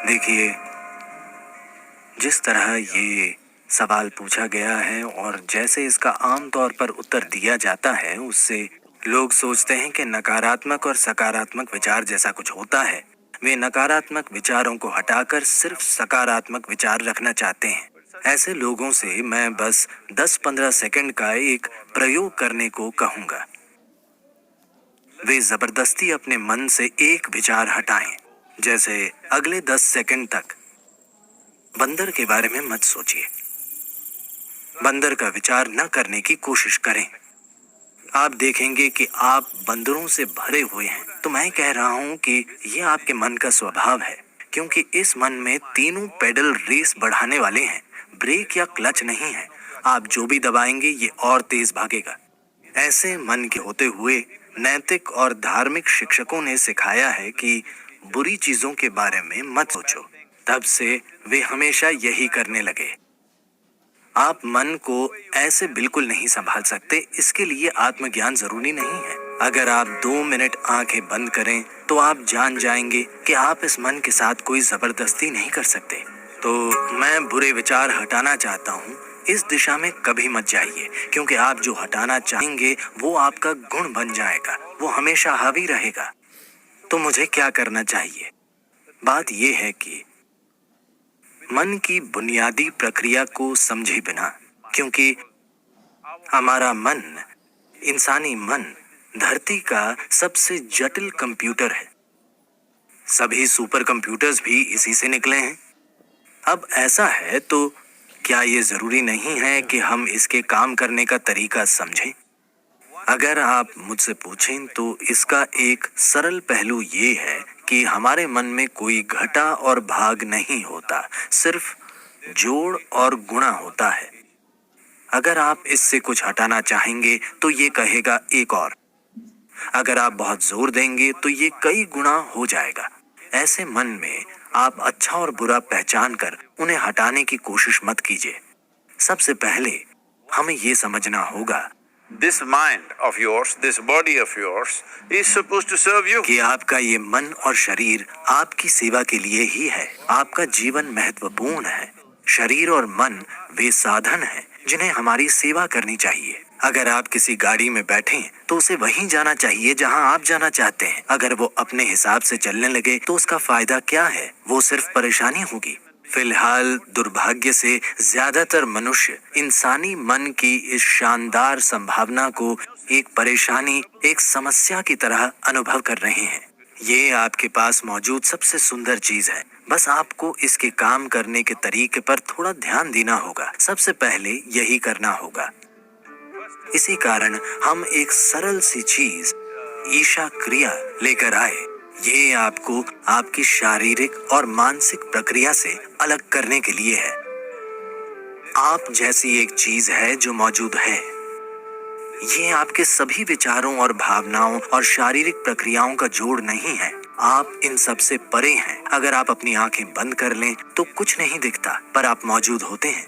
देखिए, जिस तरह ये सवाल पूछा गया है और जैसे इसका आम तौर पर उत्तर दिया जाता है, उससे लोग सोचते हैं कि नकारात्मक और सकारात्मक विचार जैसा कुछ होता है। वे नकारात्मक विचारों को हटाकर सिर्फ सकारात्मक विचार रखना चाहते हैं। ऐसे लोगों से मैं बस 10-15 सेकंड का एक प्रयोग करने को कहूंगा। वे जबरदस्ती अपने मन से एक विचार हटाएं, जैसे अगले 10 सेकंड तक बंदर के बारे में मत सोचिए। बंदर का विचार न करने की कोशिश करें। आप देखेंगे कि आप बंदरों से भरे हुए हैं। तो मैं कह रहा हूं कि यह आपके मन का स्वभाव है, क्योंकि इस मन में तीनों पेडल रेस बढ़ाने वाले हैं। ब्रेक या क्लच नहीं है। आप जो भी दबाएंगे ये और तेज भागेगा। ऐसे मन के होते हुए नैतिक और धार्मिक शिक्षकों ने सिखाया है कि बुरी चीजों के बारे में मत सोचो। तब से वे हमेशा यही करने लगे। आप मन को ऐसे बिल्कुल नहीं संभाल सकते। इसके लिए आत्मज्ञान जरूरी नहीं है। अगर आप 2 मिनट आंखें बंद करें तो आप जान जाएंगे कि आप इस मन के साथ कोई जबरदस्ती नहीं कर सकते। तो मैं बुरे विचार हटाना चाहता हूँ, इस दिशा में कभी मत जाइए, क्योंकि आप जो हटाना चाहेंगे वो आपका गुण बन जाएगा। वो हमेशा हावी रहेगा। तो मुझे क्या करना चाहिए? बात यह है कि मन की बुनियादी प्रक्रिया को समझे बिना, क्योंकि हमारा मन, इंसानी मन, धरती का सबसे जटिल कंप्यूटर है। सभी सुपर कंप्यूटर्स भी इसी से निकले हैं। अब ऐसा है तो क्या ये जरूरी नहीं है कि हम इसके काम करने का तरीका समझें? अगर आप मुझसे पूछें तो इसका एक सरल पहलू ये है कि हमारे मन में कोई घटा और भाग नहीं होता, सिर्फ जोड़ और गुणा होता है। अगर आप इससे कुछ हटाना चाहेंगे तो ये कहेगा एक और। अगर आप बहुत जोर देंगे तो ये कई गुना हो जाएगा। ऐसे मन में आप अच्छा और बुरा पहचान कर उन्हें हटाने की कोशिश मत कीजिए। सबसे पहले हमें ये समझना होगा This mind of yours, this body of yours is supposed to serve you. कि आपका ये मन और शरीर आपकी सेवा के लिए ही है। आपका जीवन महत्वपूर्ण है। शरीर और मन वे साधन हैं जिन्हें हमारी सेवा करनी चाहिए। अगर आप किसी गाड़ी में बैठें तो उसे वहीं जाना चाहिए जहां आप जाना चाहते हैं। अगर वो अपने हिसाब से चलने लगे तो उसका फायदा क्या है? वो सिर्फ परेशानी होगी। फिलहाल दुर्भाग्य से ज्यादातर मनुष्य इंसानी मन की इस शानदार संभावना को एक परेशानी, एक समस्या की तरह अनुभव कर रहे हैं। ये आपके पास मौजूद सबसे सुंदर चीज है। बस आपको इसके काम करने के तरीके पर थोड़ा ध्यान देना होगा। सबसे पहले यही करना होगा। इसी कारण हम एक सरल सी चीज, ईशा क्रिया लेकर आए। ये आपको आपकी शारीरिक और मानसिक प्रक्रिया से अलग करने के लिए है। आप जैसी एक चीज है जो मौजूद है। ये आपके सभी विचारों और भावनाओं और शारीरिक प्रक्रियाओं का जोड़ नहीं है। आप इन सब से परे हैं। अगर आप अपनी आंखें बंद कर लें तो कुछ नहीं दिखता, पर आप मौजूद होते हैं।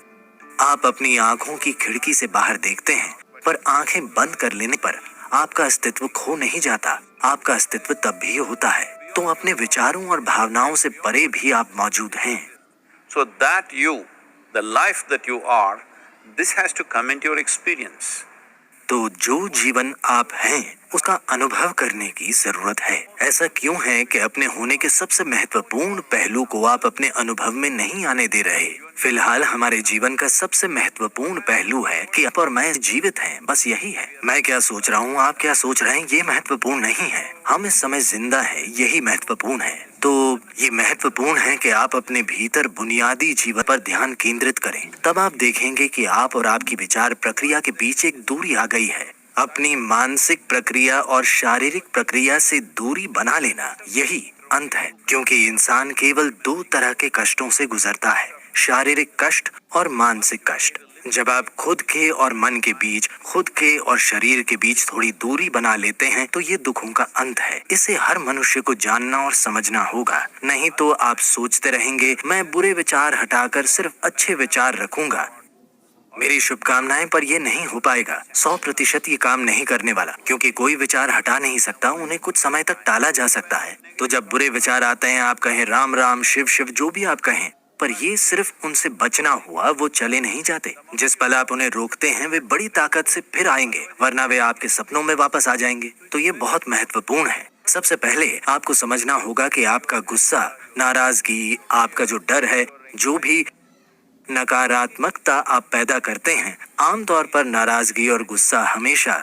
आप अपनी आंखों की खिड़की से बाहर देखते हैं, पर आंखें बंद कर लेने पर आपका अस्तित्व खो नहीं जाता। आपका अस्तित्व तब भी होता है। तो अपने विचारों और भावनाओं से परे भी आप मौजूद हैं। So that you, the life that you are, this has to come into your experience. तो जो जीवन आप हैं उसका अनुभव करने की जरूरत है। ऐसा क्यों है कि अपने होने के सबसे महत्वपूर्ण पहलू को आप अपने अनुभव में नहीं आने दे रहे? फिलहाल हमारे जीवन का सबसे महत्वपूर्ण पहलू है कि आप और मैं जीवित हैं। बस यही है। मैं क्या सोच रहा हूँ, आप क्या सोच रहे हैं, ये महत्वपूर्ण नहीं है। हम इस समय जिंदा हैं, यही महत्वपूर्ण है। तो ये महत्वपूर्ण है कि आप अपने भीतर बुनियादी जीवन पर ध्यान केंद्रित करें। तब आप देखेंगे कि आप और आपकी विचार प्रक्रिया के बीच एक दूरी आ गई है। अपनी मानसिक प्रक्रिया और शारीरिक प्रक्रिया से दूरी बना लेना, यही अंत है। क्योंकि इंसान केवल 2 तरह के कष्टों से गुजरता है, शारीरिक कष्ट और मानसिक कष्ट। जब आप खुद के और मन के बीच, खुद के और शरीर के बीच थोड़ी दूरी बना लेते हैं तो ये दुखों का अंत है। इसे हर मनुष्य को जानना और समझना होगा। नहीं तो आप सोचते रहेंगे मैं बुरे विचार हटाकर सिर्फ अच्छे विचार रखूंगा। मेरी शुभकामनाएं, पर ये नहीं हो पाएगा। 100% ये काम नहीं करने वाला, क्योंकि कोई विचार हटा नहीं सकता, उन्हें कुछ समय तक टाला जा सकता है। तो जब बुरे विचार आते हैं, आप कहें राम राम, शिव शिव, जो भी आप कहें, पर ये सिर्फ उनसे बचना हुआ, वो चले नहीं जाते। जिस पल आप उन्हें रोकते हैं, वे बड़ी ताकत से फिर आएंगे, वरना वे आपके सपनों में वापस आ जाएंगे। तो ये बहुत महत्वपूर्ण है। सबसे पहले आपको समझना होगा कि आपका गुस्सा, नाराजगी, आपका जो डर है, जो भी नकारात्मकता आप पैदा करते हैं, आमतौर पर नाराजगी और गुस्सा हमेशा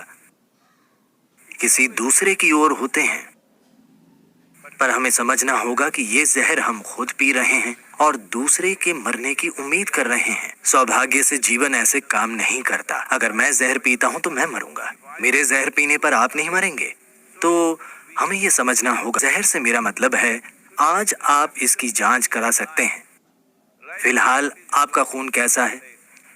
किसी दूसरे की ओर होते हैं। पर हमें समझना होगा कि ये जहर हम खुद पी रहे हैं और दूसरे के मरने की उम्मीद कर रहे हैं। सौभाग्य से जीवन ऐसे काम नहीं करता। अगर मैं जहर पीता हूं तो मैं मरूंगा, मेरे जहर पीने पर आप नहीं मरेंगे। तो हमें ये समझना होगा, जहर से मेरा मतलब है आज आप इसकी जांच करा सकते हैं। फिलहाल आपका खून कैसा है?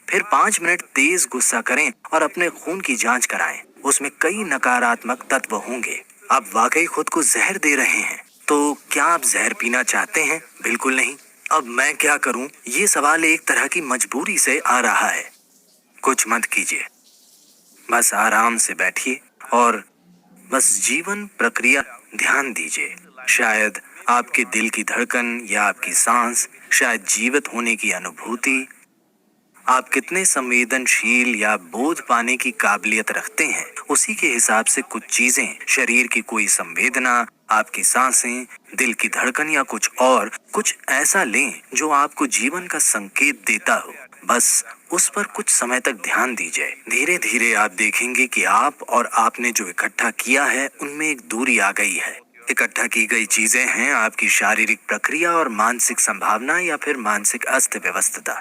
फिर 5 मिनट तेज गुस्सा करें और अपने खून की जांच कराएं। उसमें कई नकारात्मक तत्व होंगे। आप वाकई खुद को जहर दे रहे हैं। तो क्या आप जहर पीना चाहते हैं? बिल्कुल नहीं। अब मैं क्या करूं? ये सवाल एक तरह की मजबूरी से आ रहा है। कुछ मत कीजिए, बस आराम से बैठिए और बस जीवन प्रक्रिया ध्यान दीजिए। शायद आपके दिल की धड़कन या आपकी सांस, शायद जीवित होने की अनुभूति, आप कितने संवेदनशील या बोध पाने की काबिलियत रखते हैं, उसी के हिसाब से कुछ चीजें, शरीर की कोई संवेदना, आपकी सांसें, दिल की धड़कन या कुछ ऐसा लें जो आपको जीवन का संकेत देता हो। बस उस पर कुछ समय तक ध्यान दीजिए। धीरे धीरे आप देखेंगे कि आप और आपने जो इकट्ठा किया है, उनमें एक दूरी आ गई है। इकट्ठा की गई चीजें हैं आपकी शारीरिक प्रक्रिया और मानसिक संभावना या फिर मानसिक अस्त व्यवस्था।